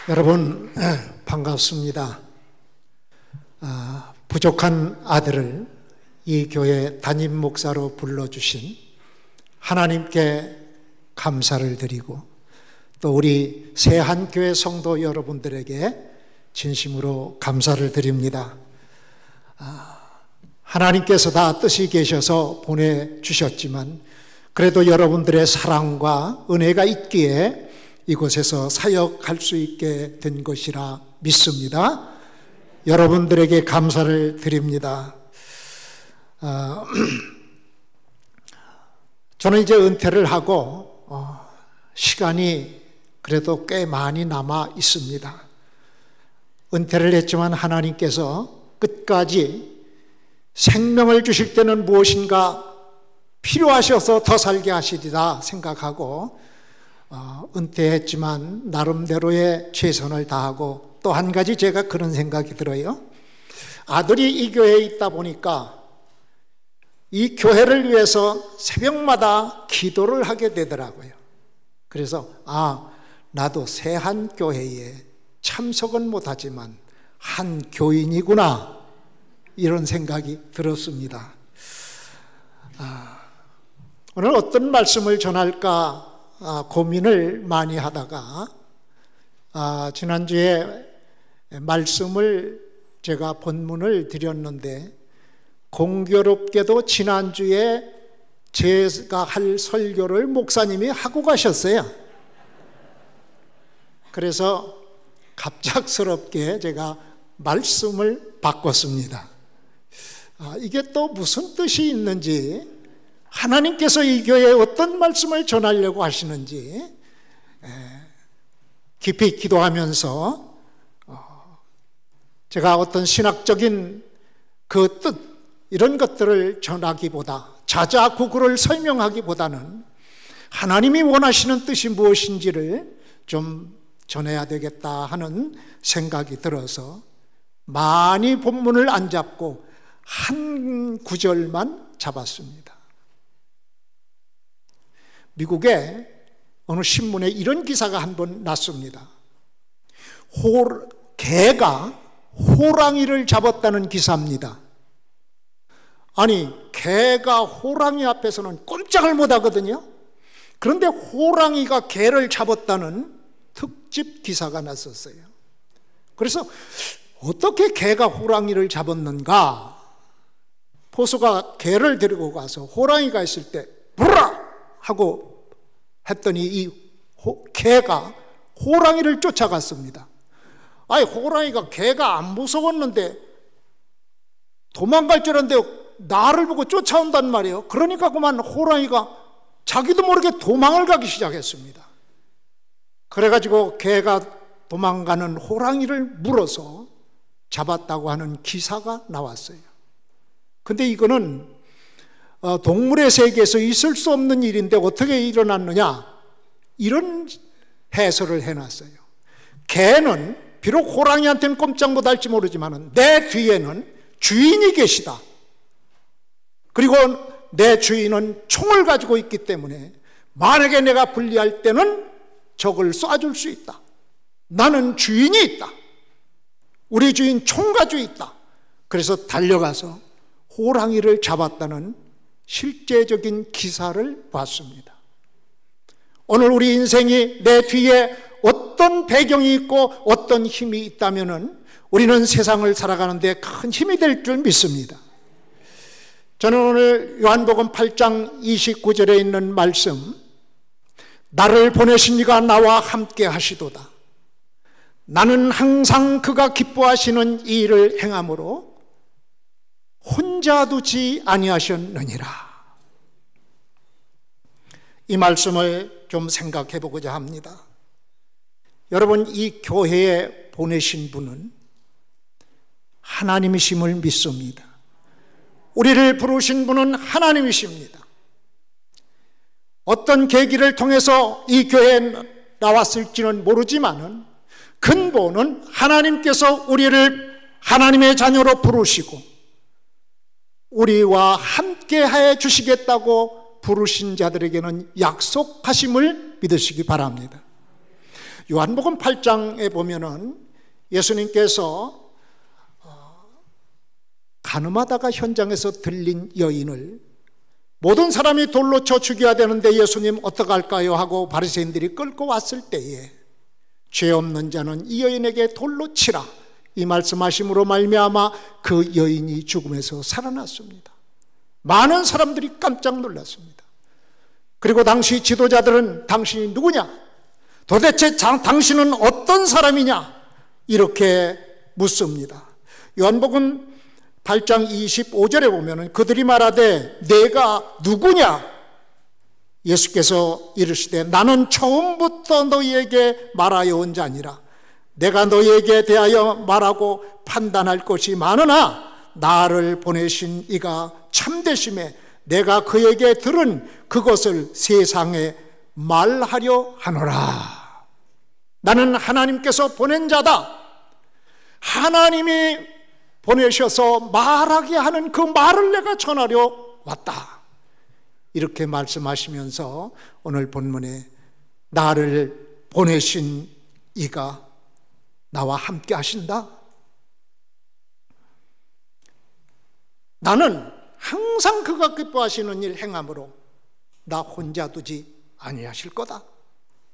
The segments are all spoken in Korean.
여러분 반갑습니다. 부족한 아들을 이 교회 담임 목사로 불러주신 하나님께 감사를 드리고 또 우리 새한교회 성도 여러분들에게 진심으로 감사를 드립니다. 하나님께서 다 뜻이 계셔서 보내주셨지만 그래도 여러분들의 사랑과 은혜가 있기에 이곳에서 사역할 수 있게 된 것이라 믿습니다. 여러분들에게 감사를 드립니다. 저는 이제 은퇴를 하고 시간이 그래도 꽤 많이 남아 있습니다. 은퇴를 했지만 하나님께서 끝까지 생명을 주실 때는 무엇인가 필요하셔서 더 살게 하시리라 생각하고 은퇴했지만 나름대로의 최선을 다하고 또 한 가지 제가 그런 생각이 들어요. 아들이 이 교회에 있다 보니까 이 교회를 위해서 새벽마다 기도를 하게 되더라고요. 그래서 나도 새한교회에 참석은 못하지만 한 교인이구나 이런 생각이 들었습니다. 오늘 어떤 말씀을 전할까 고민을 많이 하다가 지난주에 말씀을 제가 본문을 드렸는데 공교롭게도 지난주에 제가 할 설교를 목사님이 하고 가셨어요. 그래서 갑작스럽게 제가 말씀을 바꿨습니다. 이게 또 무슨 뜻이 있는지 하나님께서 이 교회에 어떤 말씀을 전하려고 하시는지 깊이 기도하면서 제가 어떤 신학적인 그 뜻 이런 것들을 전하기보다 자자구구를 설명하기보다는 하나님이 원하시는 뜻이 무엇인지를 좀 전해야 되겠다 하는 생각이 들어서 많이 본문을 안 잡고 한 구절만 잡았습니다. 미국의 어느 신문에 이런 기사가 한 번 났습니다. 개가 호랑이를 잡았다는 기사입니다. 아니, 개가 호랑이 앞에서는 꼼짝을 못 하거든요. 그런데 호랑이가 개를 잡았다는 특집 기사가 났었어요. 그래서 어떻게 개가 호랑이를 잡았는가? 포수가 개를 데리고 가서 호랑이가 있을 때 불라! 하고 했더니 이 개가 호랑이를 쫓아갔습니다. 아니, 호랑이가 개가 안 무서웠는데 도망갈 줄 알았는데 나를 보고 쫓아온단 말이에요. 그러니까 그만 호랑이가 자기도 모르게 도망을 가기 시작했습니다. 그래가지고 개가 도망가는 호랑이를 물어서 잡았다고 하는 기사가 나왔어요. 근데 이거는 동물의 세계에서 있을 수 없는 일인데 어떻게 일어났느냐, 이런 해설을 해놨어요. 개는 비록 호랑이한테는 꼼짝 못할지 모르지만 내 뒤에는 주인이 계시다. 그리고 내 주인은 총을 가지고 있기 때문에 만약에 내가 불리할 때는 적을 쏴줄 수 있다. 나는 주인이 있다. 우리 주인 총 가지고 있다. 그래서 달려가서 호랑이를 잡았다는 실제적인 기사를 봤습니다. 오늘 우리 인생이 내 뒤에 어떤 배경이 있고 어떤 힘이 있다면은 우리는 세상을 살아가는데 큰 힘이 될 줄 믿습니다. 저는 오늘 요한복음 8장 29절에 있는 말씀, 나를 보내신 이가 나와 함께 하시도다. 나는 항상 그가 기뻐하시는 이 일을 행함으로 혼자 두지 아니하셨느니라. 이 말씀을 좀 생각해 보고자 합니다. 여러분, 이 교회에 보내신 분은 하나님이심을 믿습니다. 우리를 부르신 분은 하나님이십니다. 어떤 계기를 통해서 이 교회에 나왔을지는 모르지만은 근본은 하나님께서 우리를 하나님의 자녀로 부르시고 우리와 함께해 주시겠다고 부르신 자들에게는 약속하심을 믿으시기 바랍니다. 요한복음 8장에 보면은 예수님께서 가늠하다가 현장에서 들린 여인을 모든 사람이 돌로 쳐 죽여야 되는데 예수님 어떡할까요? 하고 바리새인들이 끌고 왔을 때에 죄 없는 자는 이 여인에게 돌로 치라, 이 말씀하심으로 말미암아 그 여인이 죽음에서 살아났습니다. 많은 사람들이 깜짝 놀랐습니다. 그리고 당시 지도자들은 당신이 누구냐? 도대체 당신은 어떤 사람이냐? 이렇게 묻습니다. 요한복음 8장 25절에 보면 그들이 말하되 내가 누구냐? 예수께서 이르시되 나는 처음부터 너희에게 말하여 온 자니라. 내가 너희에게 대하여 말하고 판단할 것이 많으나 나를 보내신 이가 참되심에 내가 그에게 들은 그것을 세상에 말하려 하노라. 나는 하나님께서 보낸 자다. 하나님이 보내셔서 말하게 하는 그 말을 내가 전하려 왔다. 이렇게 말씀하시면서 오늘 본문에 나를 보내신 이가 나와 함께 하신다. 나는 항상 그가 기뻐하시는 일 행함으로 나 혼자 두지 아니하실 거다.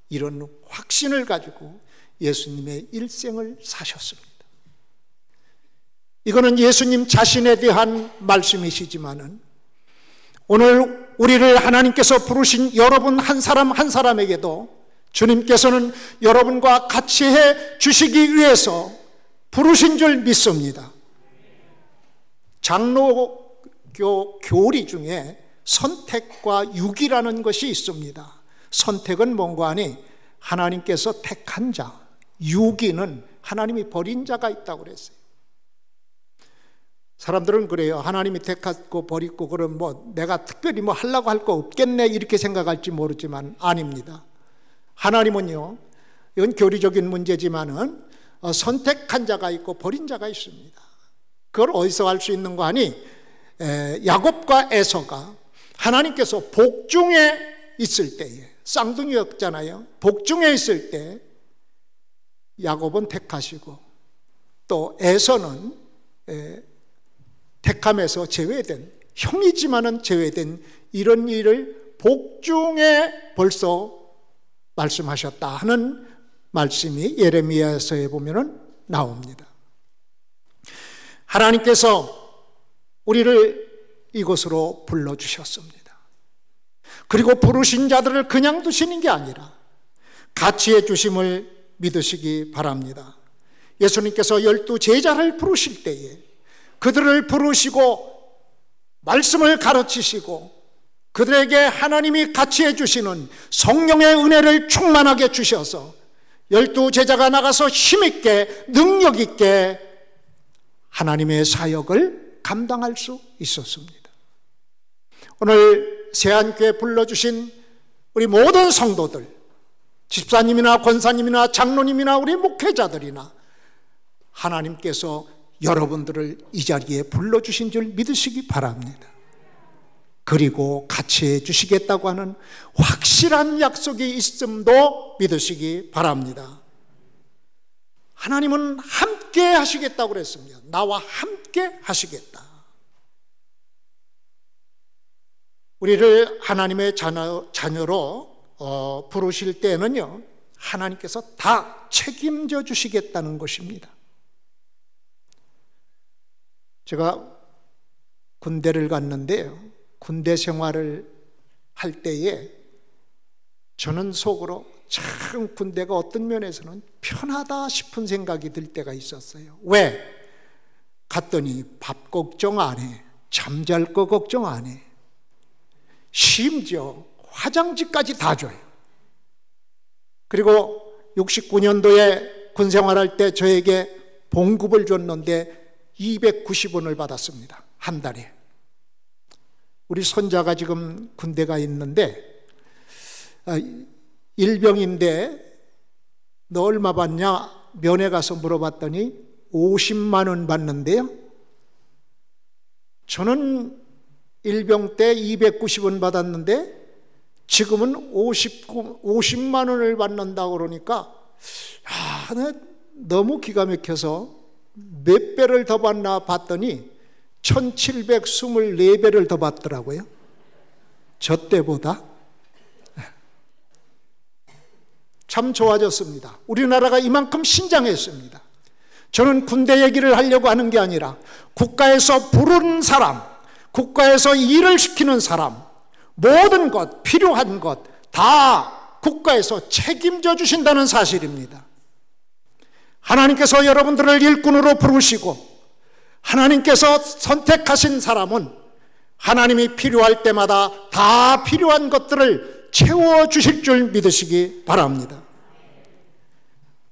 이런 확신을 가지고 예수님의 일생을 사셨습니다. 이거는 예수님 자신에 대한 말씀이시지만은 오늘 우리를 하나님께서 부르신 여러분 한 사람 한 사람에게도 주님께서는 여러분과 같이 해 주시기 위해서 부르신 줄 믿습니다. 장로교 교리 중에 선택과 유기라는 것이 있습니다. 선택은 뭔가 하니 하나님께서 택한 자, 유기는 하나님이 버린 자가 있다고 그랬어요. 사람들은 그래요. 하나님이 택하고 버리고 그럼 뭐 내가 특별히 뭐 하려고 할 거 없겠네 이렇게 생각할지 모르지만 아닙니다. 하나님은요, 이건 교리적인 문제지만은 선택한 자가 있고 버린 자가 있습니다. 그걸 어디서 알 수 있는 거 아니? 야곱과 에서가 하나님께서 복중에 있을 때에, 쌍둥이였잖아요. 복중에 있을 때 야곱은 택하시고 또 에서는 택함에서 제외된, 형이지만은 제외된 이런 일을 복중에 벌써 말씀하셨다 하는 말씀이 예레미야서에 보면은 나옵니다. 하나님께서 우리를 이곳으로 불러주셨습니다. 그리고 부르신 자들을 그냥 두시는 게 아니라 같이 해주심을 믿으시기 바랍니다. 예수님께서 12 제자를 부르실 때에 그들을 부르시고 말씀을 가르치시고 그들에게 하나님이 같이 해주시는 성령의 은혜를 충만하게 주셔서 12 제자가 나가서 힘있게 능력있게 하나님의 사역을 감당할 수 있었습니다. 오늘 세안교회 불러주신 우리 모든 성도들, 집사님이나 권사님이나 장로님이나 우리 목회자들이나 하나님께서 여러분들을 이 자리에 불러주신 줄 믿으시기 바랍니다. 그리고 같이 해주시겠다고 하는 확실한 약속이 있음도 믿으시기 바랍니다. 하나님은 함께 하시겠다고 그랬습니다. 나와 함께 하시겠다. 우리를 하나님의 자녀로 부르실 때는요, 하나님께서 다 책임져 주시겠다는 것입니다. 제가 군대를 갔는데요, 군대 생활을 할 때에 저는 속으로 참 군대가 어떤 면에서는 편하다 싶은 생각이 들 때가 있었어요. 왜? 갔더니 밥 걱정 안 해, 잠잘 거 걱정 안 해, 심지어 화장지까지 다 줘요. 그리고 69년도에 군 생활할 때 저에게 봉급을 줬는데 290원을 받았습니다. 한 달에. 우리 손자가 지금 군대가 있는데 일병인데 너 얼마 받냐? 면회 가서 물어봤더니 50만 원 받는데요, 저는 일병 때 290원 받았는데 지금은 50만 원을 받는다고 그러니까 너무 기가 막혀서 몇 배를 더 받나 봤더니 1724배를 더 받더라고요. 저 때보다. 참 좋아졌습니다. 우리나라가 이만큼 신장했습니다. 저는 군대 얘기를 하려고 하는 게 아니라 국가에서 부른 사람, 국가에서 일을 시키는 사람, 모든 것, 필요한 것 다 국가에서 책임져 주신다는 사실입니다. 하나님께서 여러분들을 일꾼으로 부르시고 하나님께서 선택하신 사람은 하나님이 필요할 때마다 다 필요한 것들을 채워주실 줄 믿으시기 바랍니다.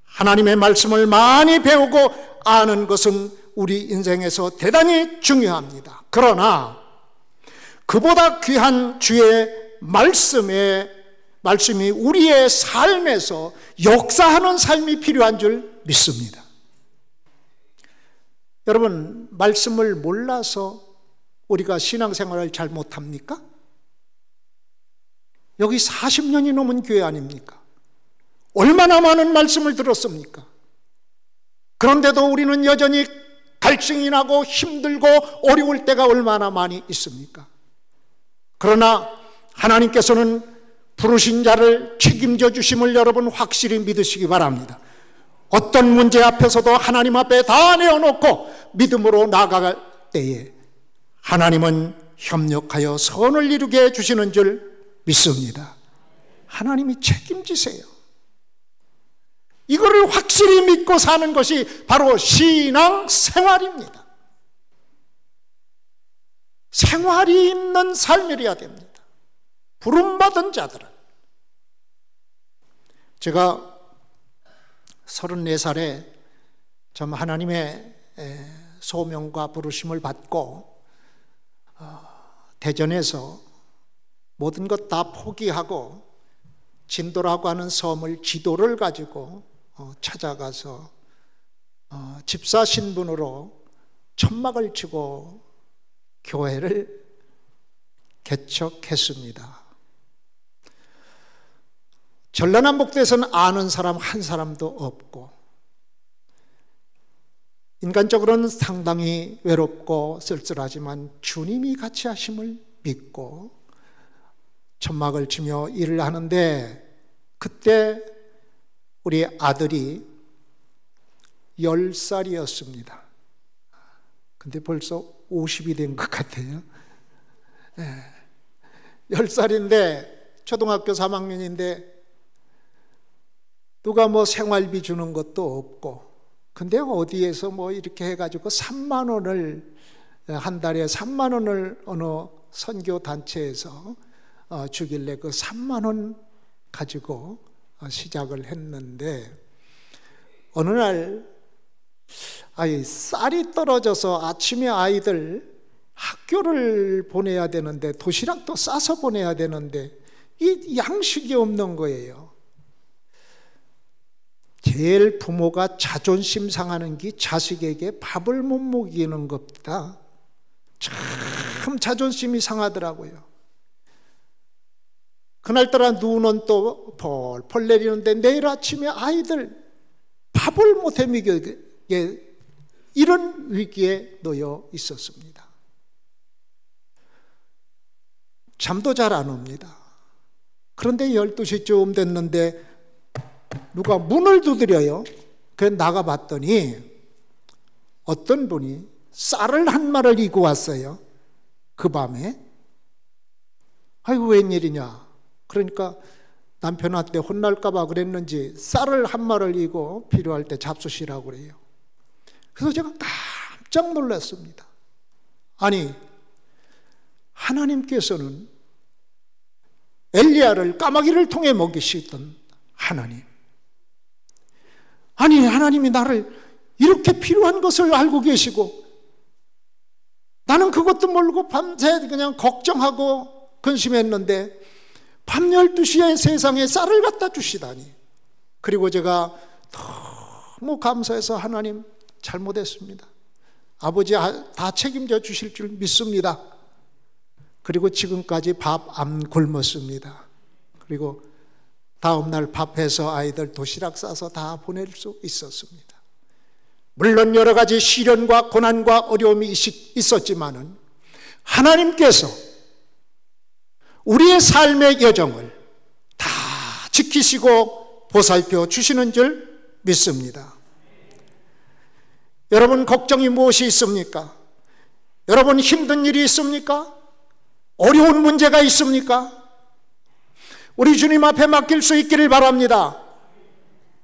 하나님의 말씀을 많이 배우고 아는 것은 우리 인생에서 대단히 중요합니다. 그러나 그보다 귀한 주의 말씀이 우리의 삶에서 역사하는 삶이 필요한 줄 믿습니다. 여러분, 말씀을 몰라서 우리가 신앙생활을 잘 못합니까? 여기 40년이 넘은 교회 아닙니까? 얼마나 많은 말씀을 들었습니까? 그런데도 우리는 여전히 갈증이 나고 힘들고 어려울 때가 얼마나 많이 있습니까? 그러나 하나님께서는 부르신 자를 책임져 주심을 여러분 확실히 믿으시기 바랍니다. 어떤 문제 앞에서도 하나님 앞에 다 내어놓고 믿음으로 나아갈 때에 하나님은 협력하여 선을 이루게 해주시는 줄 믿습니다. 하나님이 책임지세요. 이거를 확실히 믿고 사는 것이 바로 신앙생활입니다. 생활이 있는 삶이어야 됩니다. 부름받은 자들은. 제가 34살에 참 하나님의 소명과 부르심을 받고 대전에서 모든 것 다 포기하고 진도라고 하는 섬을 지도를 가지고 찾아가서 집사 신분으로 천막을 치고 교회를 개척했습니다. 전라남북도에서는 아는 사람 한 사람도 없고 인간적으로는 상당히 외롭고 쓸쓸하지만 주님이 같이 하심을 믿고 천막을 치며 일을 하는데 그때 우리 아들이 10살이었습니다. 근데 벌써 50이 된 것 같아요. 10살인데 초등학교 3학년인데 누가 뭐 생활비 주는 것도 없고 근데 어디에서 뭐 이렇게 해가지고 3만 원을 한 달에 3만 원을 어느 선교 단체에서 주길래 그 3만 원 가지고 시작을 했는데 어느 날 쌀이 떨어져서 아침에 아이들 학교를 보내야 되는데 도시락도 싸서 보내야 되는데 이 양식이 없는 거예요. 제일 부모가 자존심 상하는 게 자식에게 밥을 못 먹이는 겁니다. 참 자존심이 상하더라고요. 그날따라 눈은 또 펄펄 내리는데 내일 아침에 아이들 밥을 못 해 먹이게 이런 위기에 놓여 있었습니다. 잠도 잘 안 옵니다. 그런데 12시쯤 됐는데 누가 문을 두드려요. 그래서 나가봤더니 어떤 분이 쌀을 한 마를 이고 왔어요. 그 밤에. 아이고 웬일이냐. 그러니까 남편한테 혼날까 봐 그랬는지 쌀을 한 마를 이고 필요할 때 잡수시라고 그래요. 그래서 제가 깜짝 놀랐습니다. 아니 하나님께서는 엘리야를 까마귀를 통해 먹이시던 하나님, 아니 하나님이 나를 이렇게 필요한 것을 알고 계시고 나는 그것도 모르고 밤새 그냥 걱정하고 근심했는데 밤 12시에 세상에 쌀을 갖다 주시다니. 그리고 제가 너무 감사해서 하나님 잘못했습니다. 아버지 다 책임져 주실 줄 믿습니다. 그리고 지금까지 밥 안 굶었습니다. 그리고 다음날 밥해서 아이들 도시락 싸서 다 보낼 수 있었습니다. 물론 여러 가지 시련과 고난과 어려움이 있었지만은 하나님께서 우리의 삶의 여정을 다 지키시고 보살펴 주시는 줄 믿습니다. 여러분, 걱정이 무엇이 있습니까? 여러분, 힘든 일이 있습니까? 어려운 문제가 있습니까? 우리 주님 앞에 맡길 수 있기를 바랍니다.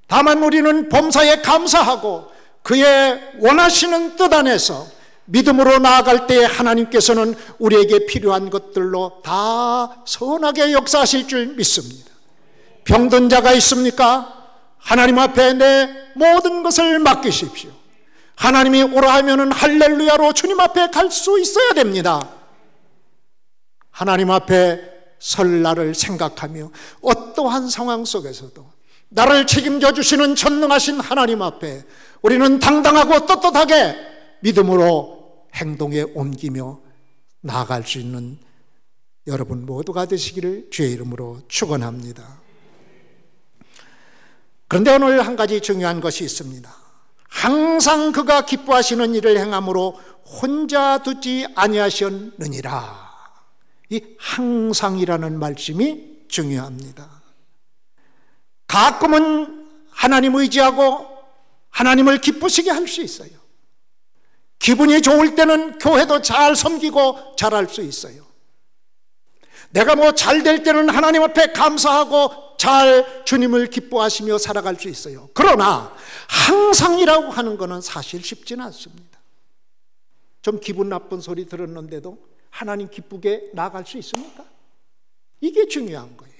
다만 우리는 범사에 감사하고 그의 원하시는 뜻 안에서 믿음으로 나아갈 때에 하나님께서는 우리에게 필요한 것들로 다 선하게 역사하실 줄 믿습니다. 병든 자가 있습니까? 하나님 앞에 내 모든 것을 맡기십시오. 하나님이 오라 하면은 할렐루야로 주님 앞에 갈 수 있어야 됩니다. 하나님 앞에 설 날을 생각하며 어떠한 상황 속에서도 나를 책임져 주시는 전능하신 하나님 앞에 우리는 당당하고 떳떳하게 믿음으로 행동에 옮기며 나아갈 수 있는 여러분 모두가 되시기를 주의 이름으로 축원합니다. 그런데 오늘 한 가지 중요한 것이 있습니다. 항상 그가 기뻐하시는 일을 행함으로 혼자 두지 아니하셨느니라. 이 항상이라는 말씀이 중요합니다. 가끔은 하나님 의지하고 하나님을 기쁘시게 할 수 있어요. 기분이 좋을 때는 교회도 잘 섬기고 잘할 수 있어요. 내가 뭐 잘 될 때는 하나님 앞에 감사하고 잘 주님을 기뻐하시며 살아갈 수 있어요. 그러나 항상이라고 하는 것은 사실 쉽지는 않습니다. 좀 기분 나쁜 소리 들었는데도 하나님 기쁘게 나아갈 수 있습니까? 이게 중요한 거예요.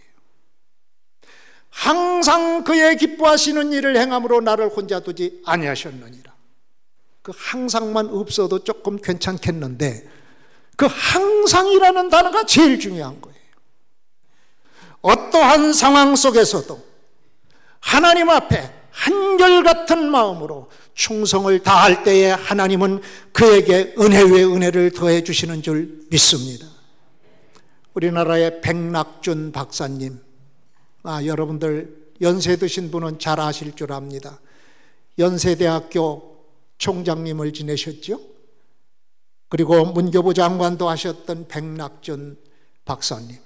항상 그의 기뻐하시는 일을 행함으로 나를 혼자 두지 아니하셨느니라. 그 항상만 없어도 조금 괜찮겠는데 그 항상이라는 단어가 제일 중요한 거예요. 어떠한 상황 속에서도 하나님 앞에 한결같은 마음으로 충성을 다할 때에 하나님은 그에게 은혜 위에 은혜를 더해 주시는 줄 믿습니다. 우리나라의 백낙준 박사님, 여러분들 연세 드신 분은 잘 아실 줄 압니다. 연세대학교 총장님을 지내셨죠? 그리고 문교부 장관도 하셨던 백낙준 박사님,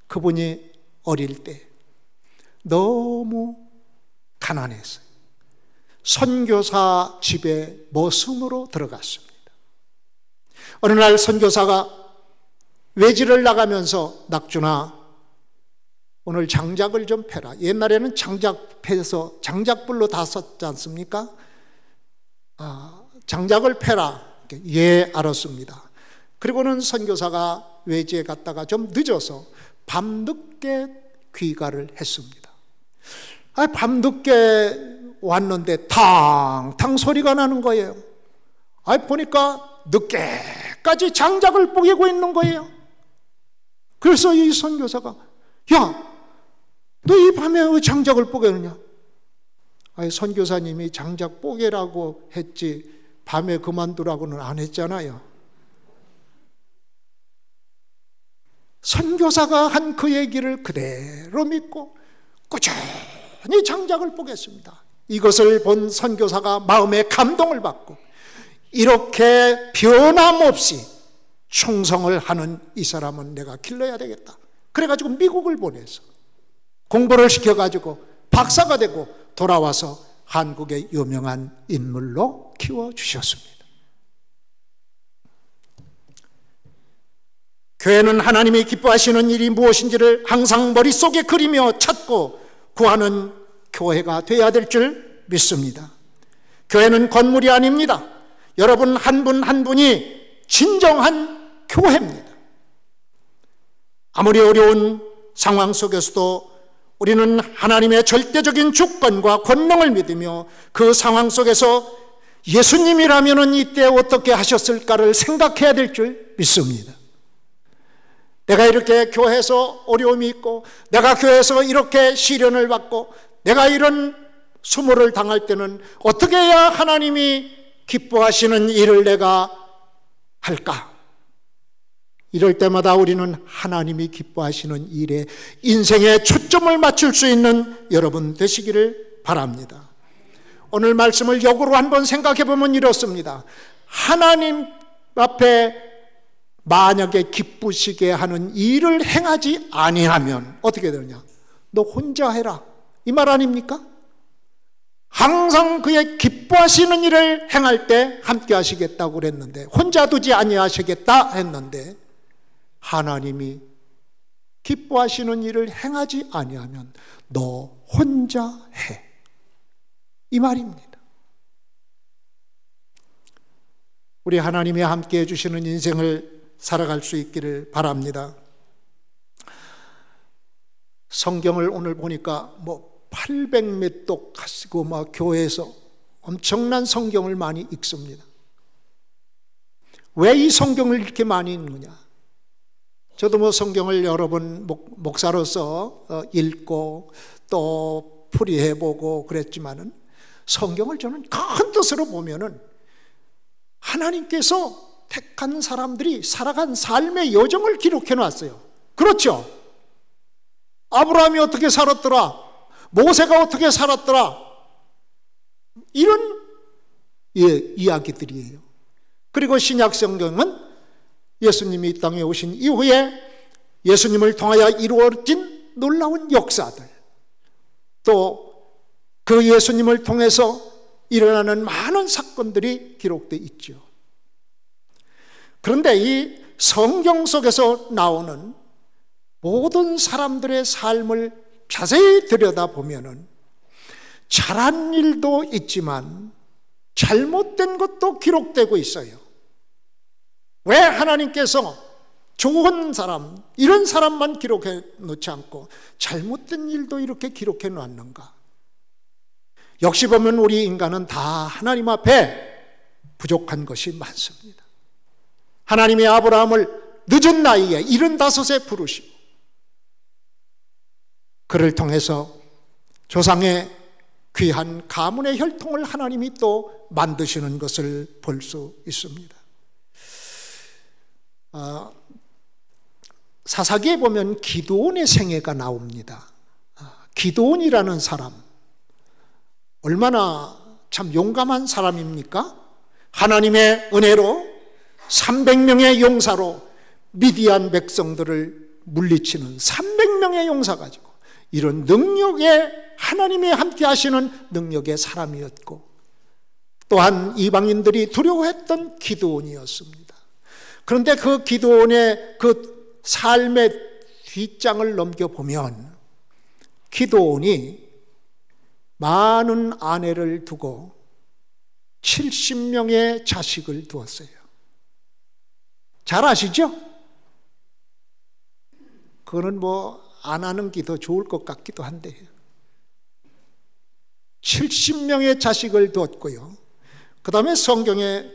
그분이 어릴 때 너무 가난했어요. 선교사 집에 머슴으로 들어갔습니다. 어느 날 선교사가 외지를 나가면서 낙준아, 오늘 장작을 좀 패라. 옛날에는 장작 패서 장작불로 다 썼지 않습니까? 장작을 패라. 예, 알았습니다. 그리고는 선교사가 외지에 갔다가 좀 늦어서 밤늦게 귀가를 했습니다. 밤늦게 왔는데 탕탕 소리가 나는 거예요. 보니까 늦게까지 장작을 뽀개고 있는 거예요. 그래서 이 선교사가 야, 너 이 밤에 왜 장작을 뽀개느냐? 선교사님이 장작 뽀개라고 했지 밤에 그만두라고는 안 했잖아요. 선교사가 한 그 얘기를 그대로 믿고 꾸준히 장작을 뽀겠습니다. 이것을 본 선교사가 마음에 감동을 받고 이렇게 변함없이 충성을 하는 이 사람은 내가 길러야 되겠다. 그래가지고 미국을 보내서 공부를 시켜가지고 박사가 되고 돌아와서 한국의 유명한 인물로 키워주셨습니다. 교회는 하나님이 기뻐하시는 일이 무엇인지를 항상 머릿속에 그리며 찾고 구하는 교회가 되어야 될 줄 믿습니다. 교회는 건물이 아닙니다. 여러분 한 분 한 분이 진정한 교회입니다. 아무리 어려운 상황 속에서도 우리는 하나님의 절대적인 주권과 권능을 믿으며 그 상황 속에서 예수님이라면 이때 어떻게 하셨을까를 생각해야 될 줄 믿습니다. 내가 이렇게 교회에서 어려움이 있고 내가 교회에서 이렇게 시련을 받고 내가 이런 수모를 당할 때는 어떻게 해야 하나님이 기뻐하시는 일을 내가 할까? 이럴 때마다 우리는 하나님이 기뻐하시는 일에 인생의 초점을 맞출 수 있는 여러분 되시기를 바랍니다. 오늘 말씀을 역으로 한번 생각해 보면 이렇습니다. 하나님 앞에 만약에 기쁘시게 하는 일을 행하지 아니하면 어떻게 되느냐? 너 혼자 해라, 이 말 아닙니까? 항상 그의 기뻐하시는 일을 행할 때 함께 하시겠다고 그랬는데, 혼자 두지 아니하시겠다 했는데, 하나님이 기뻐하시는 일을 행하지 아니하면 너 혼자 해, 이 말입니다. 우리 하나님이 함께 해주시는 인생을 살아갈 수 있기를 바랍니다. 성경을 오늘 보니까 800몇 독 하시고 교회에서 엄청난 성경을 많이 읽습니다. 왜 이 성경을 이렇게 많이 읽느냐? 저도 성경을 여러 번 목사로서 읽고 또 풀이해보고 그랬지만은, 성경을 저는 큰 뜻으로 보면은 하나님께서 택한 사람들이 살아간 삶의 여정을 기록해 놨어요. 그렇죠? 아브라함이 어떻게 살았더라, 모세가 어떻게 살았더라, 이런 이야기들이에요. 그리고 신약 성경은 예수님이 이 땅에 오신 이후에 예수님을 통하여 이루어진 놀라운 역사들, 또 그 예수님을 통해서 일어나는 많은 사건들이 기록되어 있죠. 그런데 이 성경 속에서 나오는 모든 사람들의 삶을 자세히 들여다보면은 잘한 일도 있지만 잘못된 것도 기록되고 있어요. 왜 하나님께서 좋은 사람, 이런 사람만 기록해 놓지 않고 잘못된 일도 이렇게 기록해 놨는가? 역시 보면 우리 인간은 다 하나님 앞에 부족한 것이 많습니다. 하나님이 아브라함을 늦은 나이에 75세 부르시고 그를 통해서 조상의 귀한 가문의 혈통을 하나님이 또 만드시는 것을 볼 수 있습니다. 사사기에 보면 기드온의 생애가 나옵니다. 기드온이라는 사람, 얼마나 참 용감한 사람입니까? 하나님의 은혜로 300명의 용사로 미디안 백성들을 물리치는 300명의 용사 가지고, 이런 능력에 하나님이 함께 하시는 능력의 사람이었고, 또한 이방인들이 두려워했던 기드온이었습니다. 그런데 그 기드온의 그 삶의 뒷장을 넘겨보면 기드온이 많은 아내를 두고 70명의 자식을 두었어요. 잘 아시죠? 그거는 안 하는 게 더 좋을 것 같기도 한데, 70명의 자식을 두었고요. 그 다음에 성경의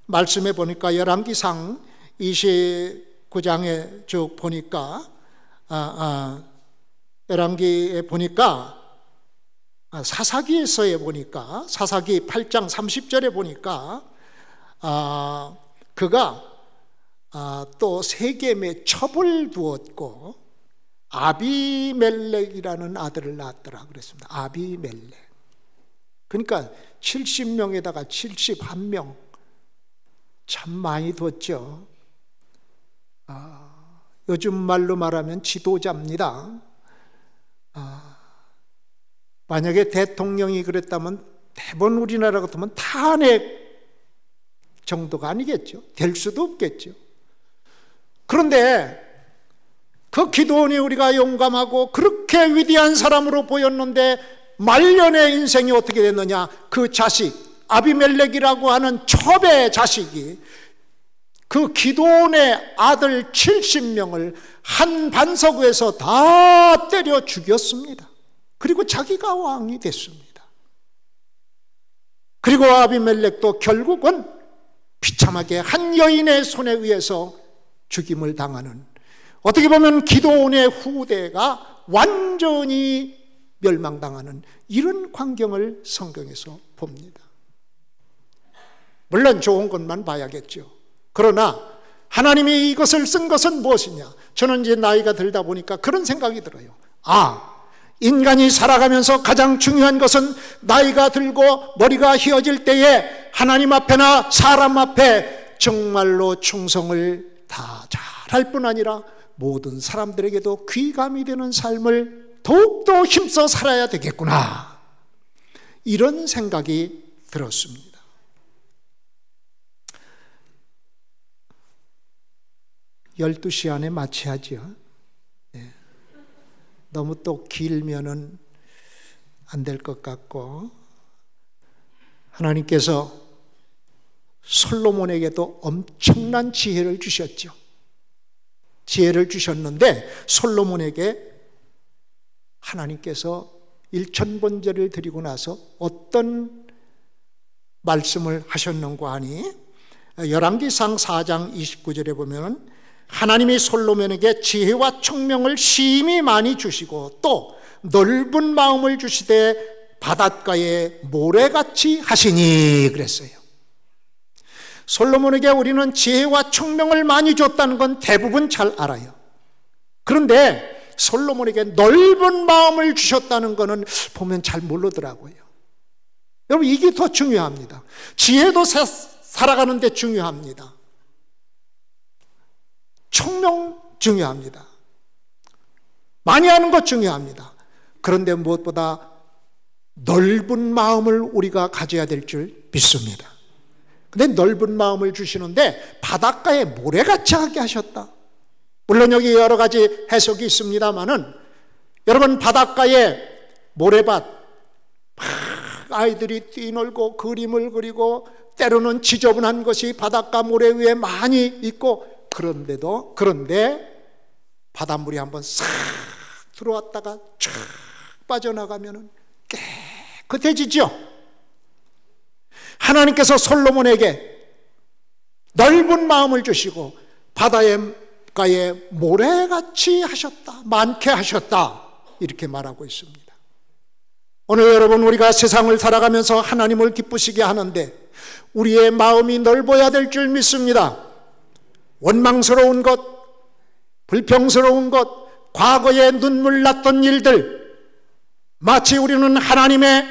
말씀에 보니까 열왕기상 29장에 쭉 보니까 열왕기에 보니까 사사기에서에 보니까 사사기 8장 30절에 보니까 그가 또 세겜에 첩을 두었고 아비멜렉이라는 아들을 낳았더라 그랬습니다. 아비멜렉. 그러니까 70명에다가 71명, 참 많이 뒀죠. 요즘 말로 말하면 지도자입니다. 만약에 대통령이 그랬다면 대부분 우리나라 같으면 탄핵 정도가 아니겠죠. 될 수도 없겠죠. 그런데 그 기드온이 우리가 용감하고 그렇게 위대한 사람으로 보였는데 말년의 인생이 어떻게 됐느냐? 그 자식 아비멜렉이라고 하는 첩의 자식이 그 기드온의 아들 70명을 한 반석에서 다 때려 죽였습니다. 그리고 자기가 왕이 됐습니다. 그리고 아비멜렉도 결국은 비참하게 한 여인의 손에 의해서 죽임을 당하는, 어떻게 보면 기드온의 후대가 완전히 멸망당하는 이런 광경을 성경에서 봅니다. 물론 좋은 것만 봐야겠죠. 그러나 하나님이 이것을 쓴 것은 무엇이냐? 저는 이제 나이가 들다 보니까 그런 생각이 들어요. 인간이 살아가면서 가장 중요한 것은 나이가 들고 머리가 휘어질 때에 하나님 앞에나 사람 앞에 정말로 충성을 다 잘할 뿐 아니라 모든 사람들에게도 귀감이 되는 삶을 더욱더 힘써 살아야 되겠구나, 이런 생각이 들었습니다. (12시) 안에 마치하죠. 너무 또 길면은 안 될 것 같고, 하나님께서 솔로몬에게도 엄청난 지혜를 주셨죠. 지혜를 주셨는데 솔로몬에게 하나님께서 일천번제를 드리고 나서 어떤 말씀을 하셨는가 하니, 열왕기상 4장 29절에 보면 하나님이 솔로몬에게 지혜와 총명을 심히 많이 주시고 또 넓은 마음을 주시되 바닷가에 모래같이 하시니 그랬어요. 솔로몬에게 우리는 지혜와 총명을 많이 줬다는 건 대부분 잘 알아요. 그런데 솔로몬에게 넓은 마음을 주셨다는 것은 보면 잘 모르더라고요. 여러분, 이게 더 중요합니다. 지혜도 살아가는 데 중요합니다. 총명 중요합니다. 많이 하는 것 중요합니다. 그런데 무엇보다 넓은 마음을 우리가 가져야 될 줄 믿습니다. 근데 넓은 마음을 주시는데 바닷가에 모래같이 하게 하셨다. 물론 여기 여러 가지 해석이 있습니다만은, 여러분, 바닷가에 모래밭 막 아이들이 뛰놀고 그림을 그리고 때로는 지저분한 것이 바닷가 모래 위에 많이 있고, 그런데 바닷물이 한번 싹 들어왔다가 쫙 빠져나가면 깨끗해지죠. 하나님께서 솔로몬에게 넓은 마음을 주시고 바닷가에 모래같이 하셨다, 많게 하셨다, 이렇게 말하고 있습니다. 오늘 여러분, 우리가 세상을 살아가면서 하나님을 기쁘시게 하는데 우리의 마음이 넓어야 될 줄 믿습니다. 원망스러운 것, 불평스러운 것, 과거에 눈물 났던 일들, 마치 우리는 하나님의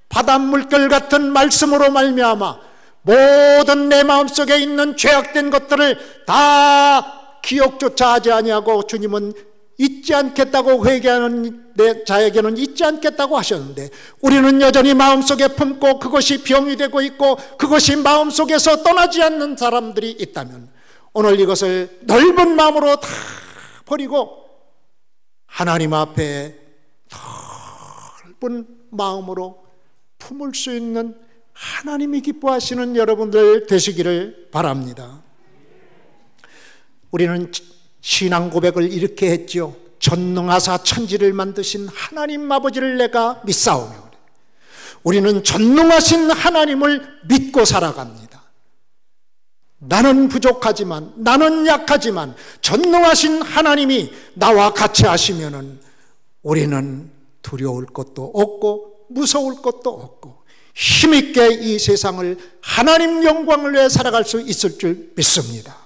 바닷물결 같은 말씀으로 말미암아 모든 내 마음속에 있는 죄악된 것들을 다 기억조차 하지 아니하고 주님은 잊지 않겠다고, 회개하는 내 자에게는 잊지 않겠다고 하셨는데, 우리는 여전히 마음속에 품고 그것이 병이 되고 있고 그것이 마음속에서 떠나지 않는 사람들이 있다면, 오늘 이것을 넓은 마음으로 다 버리고 하나님 앞에 넓은 마음으로 품을 수 있는, 하나님이 기뻐하시는 여러분들 되시기를 바랍니다. 우리는 신앙 고백을 이렇게 했죠. 전능하사 천지를 만드신 하나님 아버지를 내가 믿사오며. 우리는 전능하신 하나님을 믿고 살아갑니다. 나는 부족하지만, 나는 약하지만 전능하신 하나님이 나와 같이 하시면은 우리는 두려울 것도 없고 무서울 것도 없고 힘있게 이 세상을 하나님 영광을 위해 살아갈 수 있을 줄 믿습니다.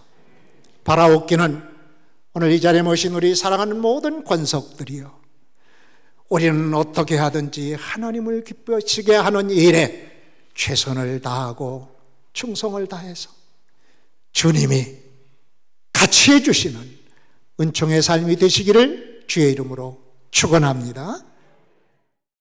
바라옵기는 오늘 이 자리에 모신 우리 사랑하는 모든 권속들이요, 우리는 어떻게 하든지 하나님을 기쁘시게 하는 일에 최선을 다하고 충성을 다해서 주님이 같이 해주시는 은총의 삶이 되시기를 주의 이름으로 축원합니다.